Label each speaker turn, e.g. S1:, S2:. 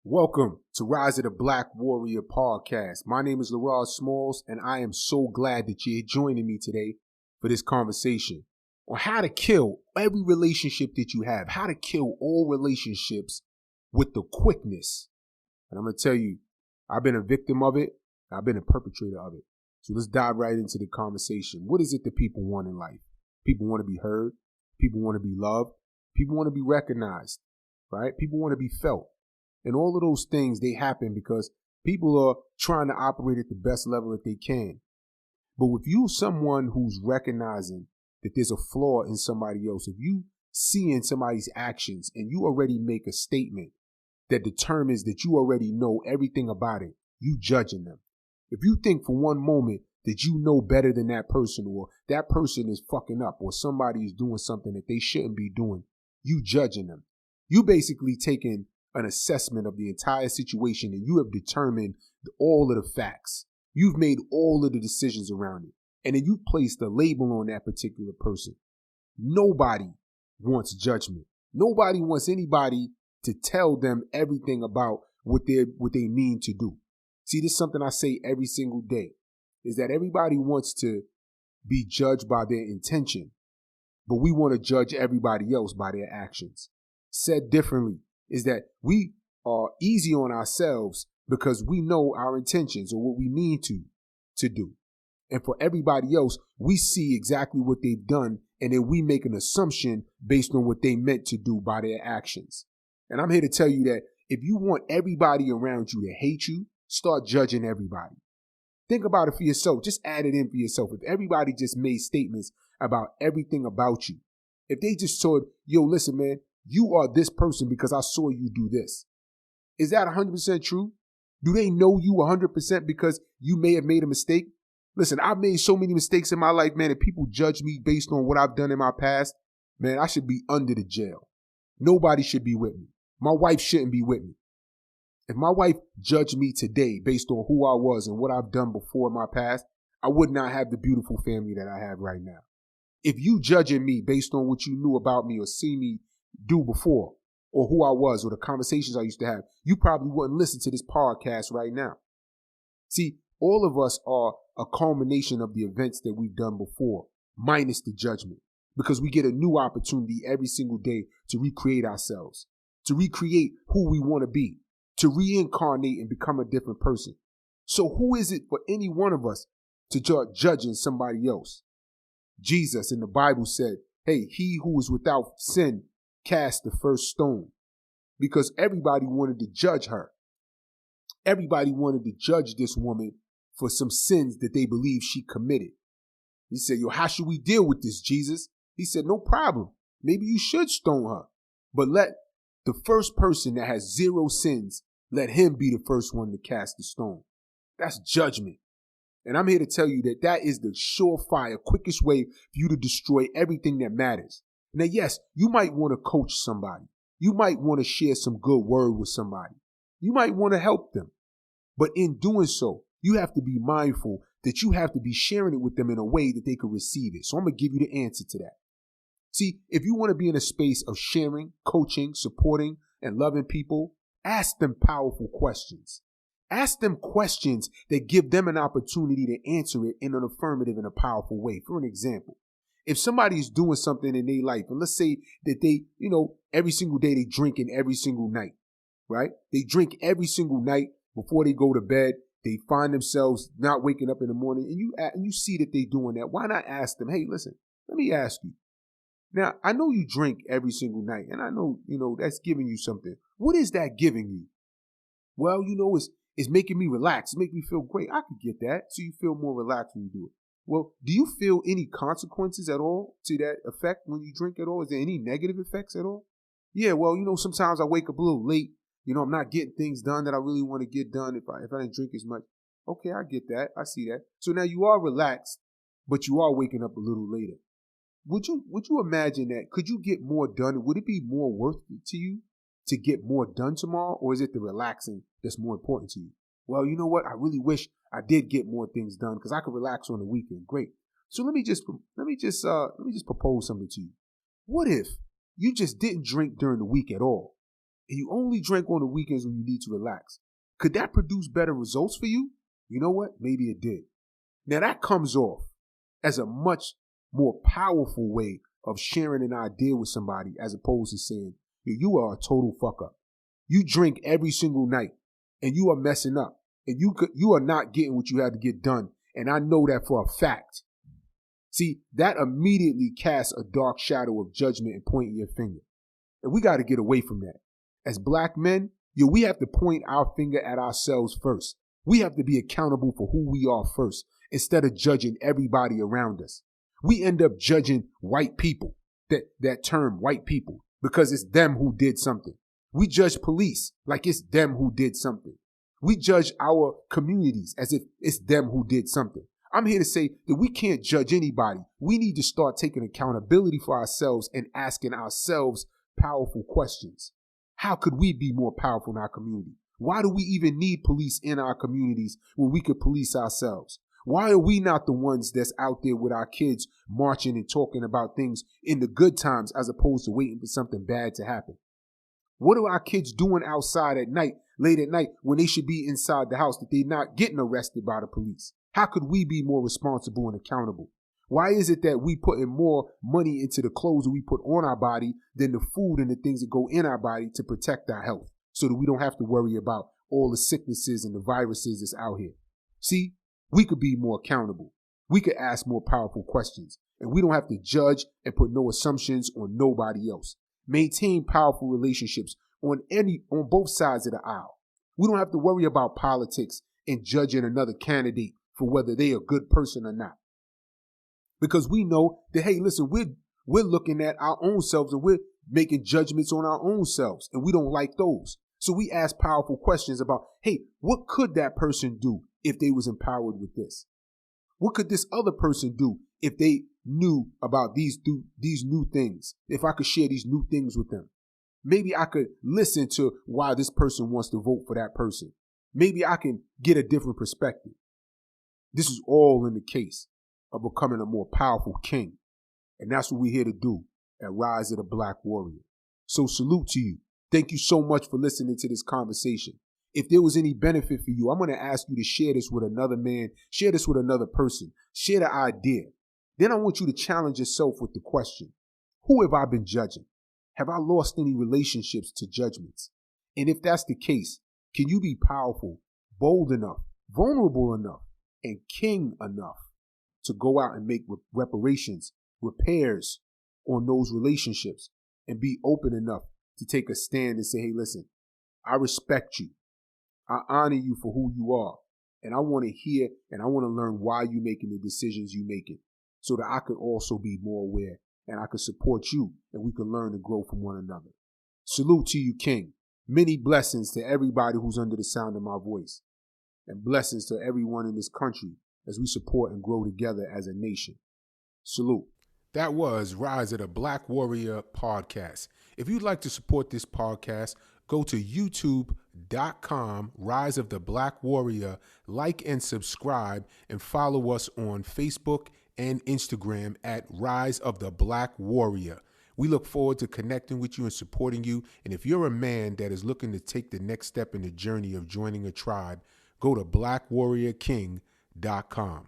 S1: Welcome to Rise of the Black Warrior podcast. My name is Laraj Smalls, and I am so glad that you're joining me today for this conversation on how to kill every relationship that you have, how to kill all relationships with the quickness. And I'm going to tell you, I've been a victim of it. I've been a perpetrator of it. So let's dive right into the conversation. What is it that people want in life? People want to be heard. People want to be loved. People want to be recognized, right? People want to be felt. And all of those things, they happen because people are trying to operate at the best level that they can. But if you're someone who's recognizing that there's a flaw in somebody else, if you see in somebody's actions and you already make a statement that determines that you already know everything about it, you judging them. If you think for one moment that you know better than that person, or that person is fucking up, or somebody is doing something that they shouldn't be doing, you judging them. You basically taking an assessment of the entire situation, and you have determined all of the facts. You've made all of the decisions around it, and then you've placed a label on that particular person. Nobody wants judgment. Nobody wants anybody to tell them everything about what they mean to do. See, this is something I say every single day, is that everybody wants to be judged by their intention, but we want to judge everybody else by their actions. Said differently, is that we are easy on ourselves because we know our intentions or what we mean to do. And for everybody else, we see exactly what they've done, and then we make an assumption based on what they meant to do by their actions. And I'm here to tell you that if you want everybody around you to hate you, start judging everybody. Think about it for yourself. Just add it in for yourself. If everybody just made statements about everything about you, if they just told, yo, listen, man, you are this person because I saw you do this. Is that 100% true? Do they know you 100% because you may have made a mistake? Listen, I've made so many mistakes in my life, man, and people judge me based on what I've done in my past. Man, I should be under the jail. Nobody should be with me. My wife shouldn't be with me. If my wife judged me today based on who I was and what I've done before in my past, I would not have the beautiful family that I have right now. If you judging me based on what you knew about me or see me do before, or who I was, or the conversations I used to have, you probably wouldn't listen to this podcast right now. See, all of us are a culmination of the events that we've done before, minus the judgment, because we get a new opportunity every single day to recreate ourselves, to recreate who we want to be, to reincarnate and become a different person. So who is it for any one of us to start judging somebody else? Jesus in the Bible said, hey, he who is without sin cast the first stone, because everybody wanted to judge her. Everybody wanted to judge this woman for some sins that they believe she committed. He said, yo, how should we deal with this, Jesus? He said, no problem. Maybe you should stone her, but let the first person that has zero sins, let him be the first one to cast the stone. That's judgment. And I'm here to tell you that that is the surefire, quickest way for you to destroy everything that matters. Now, yes, you might want to coach somebody. You might want to share some good word with somebody. You might want to help them. But in doing so, you have to be mindful that you have to be sharing it with them in a way that they can receive it. So I'm going to give you the answer to that. See, if you want to be in a space of sharing, coaching, supporting, and loving people, ask them powerful questions. Ask them questions that give them an opportunity to answer it in an affirmative and a powerful way. For an example, if somebody is doing something in their life, and let's say that they, every single day they drinking every single night, right? They drink every single night before they go to bed. They find themselves not waking up in the morning, and you see that they're doing that. Why not ask them, hey, listen, let me ask you. Now, I know you drink every single night, and I know, that's giving you something. What is that giving you? Well, it's making me relax. It's making me feel great. I could get that. So you feel more relaxed when you do it. Well, do you feel any consequences at all to that effect when you drink at all? Is there any negative effects at all? Yeah, well, sometimes I wake up a little late. I'm not getting things done that I really want to get done if I didn't drink as much. Okay, I get that. I see that. So now you are relaxed, but you are waking up a little later. Would you imagine that? Could you get more done? Would it be more worth it to you to get more done tomorrow, or is it the relaxing that's more important to you? Well, you know what? I really wish I did get more things done because I could relax on the weekend. Great. So let me just propose something to you. What if you just didn't drink during the week at all, and you only drink on the weekends when you need to relax, could that produce better results for you? You know what? Maybe it did. Now that comes off as a much more powerful way of sharing an idea with somebody as opposed to saying, you are a total fuck up. You drink every single night and you are messing up and you are not getting what you had to get done. And I know that for a fact. See, that immediately casts a dark shadow of judgment and pointing your finger. And we got to get away from that. As black men, we have to point our finger at ourselves first. We have to be accountable for who we are first instead of judging everybody around us. We end up judging white people, that term white people, because it's them who did something. We judge police like it's them who did something. We judge our communities as if it's them who did something. I'm here to say that we can't judge anybody. We need to start taking accountability for ourselves and asking ourselves powerful questions. How could we be more powerful in our community? Why do we even need police in our communities when we could police ourselves? Why are we not the ones that's out there with our kids marching and talking about things in the good times as opposed to waiting for something bad to happen? What are our kids doing outside at night, late at night, when they should be inside the house, that they're not getting arrested by the police? How could we be more responsible and accountable? Why is it that we put in more money into the clothes that we put on our body than the food and the things that go in our body to protect our health so that we don't have to worry about all the sicknesses and the viruses that's out here? See, we could be more accountable. We could ask more powerful questions, and we don't have to judge and put no assumptions on nobody else. Maintain powerful relationships on both sides of the aisle. We don't have to worry about politics and judging another candidate for whether they're a good person or not. Because we know that, hey, listen, we're looking at our own selves and we're making judgments on our own selves, and we don't like those. So we ask powerful questions about, hey, what could that person do if they was empowered with this? What could this other person do if they knew about these new things? If I could share these new things with them, maybe I could listen to why this person wants to vote for that person. Maybe I can get a different perspective. This is all in the case of becoming a more powerful king. And that's what we're here to do at Rise of the Black Warrior. So salute to you. Thank you so much for listening to this conversation. If there was any benefit for you, I'm going to ask you to share this with another man, share this with another person, share the idea. Then I want you to challenge yourself with the question, who have I been judging? Have I lost any relationships to judgments? And if that's the case, can you be powerful, bold enough, vulnerable enough, and king enough to go out and make reparations, repairs on those relationships, and be open enough to take a stand and say, hey, listen, I respect you. I honor you for who you are. And I want to hear and I want to learn why you're making the decisions you're making so that I could also be more aware and I could support you and we can learn and grow from one another. Salute to you, King. Many blessings to everybody who's under the sound of my voice, and blessings to everyone in this country as we support and grow together as a nation. Salute. That was Rise of the Black Warrior podcast. If you'd like to support this podcast, go to youtube.com, Rise of the Black Warrior, like and subscribe, and follow us on Facebook and Instagram at Rise of the Black Warrior. We look forward to connecting with you and supporting you. And if you're a man that is looking to take the next step in the journey of joining a tribe, go to blackwarriorking.com.